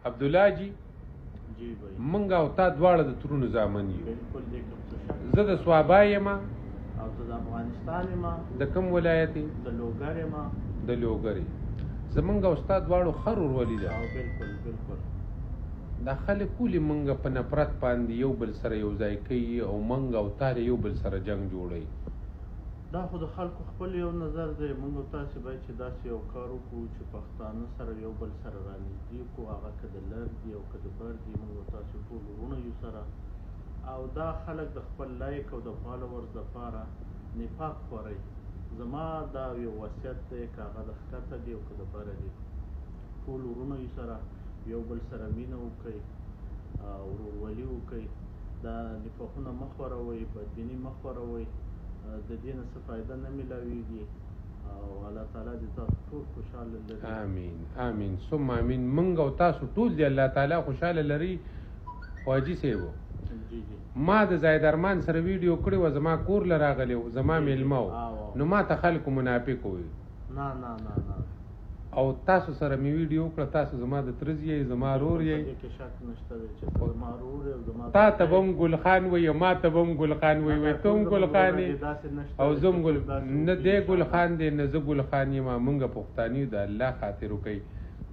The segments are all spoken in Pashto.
عبدالله جی جی بھائی منګ او تا دواړه د ترونو زامن یو. بالکل دې کوم څه شک زه د سوابا یم او زه د افغانستان یم. د کوم ولایت یې؟ د لوګر یم. د لوګر. زمونږ او ستا دواړو ښه ورورولي ده. او بالکل بالکل. دا خلک ولې موږ په نفرت باندې یو بل سره یو ځای کوي او موږ او تا یو بل سره جنګ جوړوي؟ دا خو د خلکو خپل یو نظر دی. موږ او تاسې باید چې داسې یو کار وکړو چې پښتانه سره یو بل سره رانږدې کړو، هغه که د لر دي او که د بر دي، موږ او تاسې ټول وروڼه یو سره. او دا خلک د خپل لایک او د فالوورز دپاره نفاق خورئ. زما دا یو وصیت دی، که هغه د ښکته دي او که د بره دي، ټول وروڼه یو سره یو بل سره مینه وکړئ، ورورولي وکړئ. دا نفاقونه مه خوروئ، بدبیني مه خوروئ. د دې نه څه فایده نه میلاویږي او الله تعالی دې تاسو ټول خوشحاله لري. امین امین ثم امین. موږ او تاسو ټول دې الله تعالی خوشحاله لري. خو حاجي صاحب ما د زاید ارمان سره ویډیو کړی و، زما کور له راغلی و، زما میلمه و، نو ما ته خلکو منافق وویل. نه نه نه نه. او تاسو سره مې ویډیو وکړه، تاسو زما د تره زوی یې، زما ورور یې. تا ته به هم ګل خان وایي، ما ته به هم ګل خان وایي، ته هم ګل خان یې او زه هم ګل. نه دی ګل خان دی نه زه ګل خان یم. موږ پښتانه یو، د الله خاطر وکئ،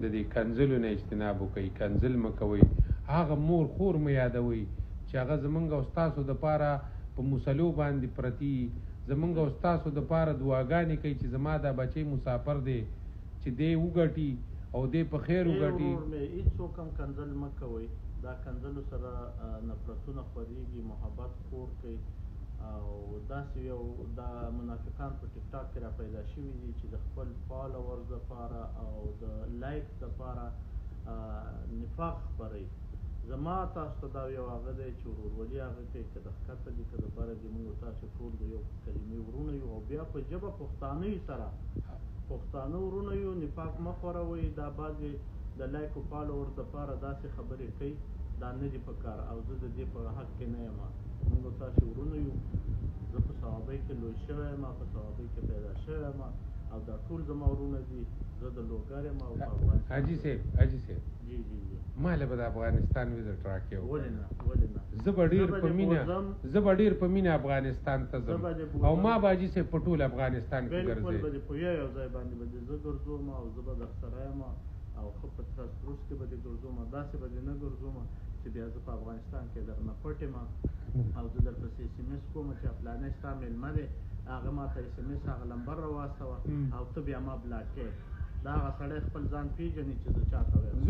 د دې کنځلو نه اجتناب وکئ، کنځل مه کوئ. هغه مور خور مه یادوئ چې هغه زمونږ او ستاسو دپاره په مسلو باندې پرتي، زمونږ او ستاسو دپاره دعاګانې کوي چې زما دا بچی مسافر دی، چې دی وګټي او دی په خیر وګټي. هېڅوک هم کنځل مه کوئ. دا کنځلو سره نفرتونه خورېږي، محبت خور کوي. او داسې یو دا منافقان په ټیک ټاک کې را پیدا شوي دي چې د خپل فالوورز دپاره او د لایک دپاره نفاق خپروي. زما تاسو ته دا یو هغه دی چې ورورولي هغه کوي، که د ښکته دي که د بره دي، موږ تاسو ټول د یو کلمې ورونه یو. او بیا په ژبه پښتانه یو سره پښتانه ورونه یو. نفاق مه خوروئ. دا بعضې د لایک او فالوور دپاره داسې خبرې کوي، دا نه دي په کار. او زه د دې په حق کې نه یم. موږ تاسو ورونه یو. زه په صحابۍ کې لوی شوی یم، په صحابۍ کې پیدا شوی یم، او دا ټول زما ورونه دي. زه د لوګر یم او په افغانستان. حاجي صاحب جی جی جی ما له به د افغانستان ویزټ راکړی و. ولې نه ولې نه. زه به ډېر په مینه افغانستان ته ځم او ما به حاجي صاحب په ټول افغانستان کې ګرځې. بالکل به دې په یو ځای باندې به دې زه ګرځوم او زه به درسره یم او ښه په ترسروس کې به دې ګرځوم. داسې به دې نه ګرځوم چې بیا زه په افغانستان کې درنه پټ یم او زه درپسې SMS کوم چې فلانی ستا میلمه دی، هغه ما ته SMS هغه نمبر راواستوه او ته بیا ما بلاک کړې. دا هغه سړی خپل ځان پېژني چې زه چا ته وایم.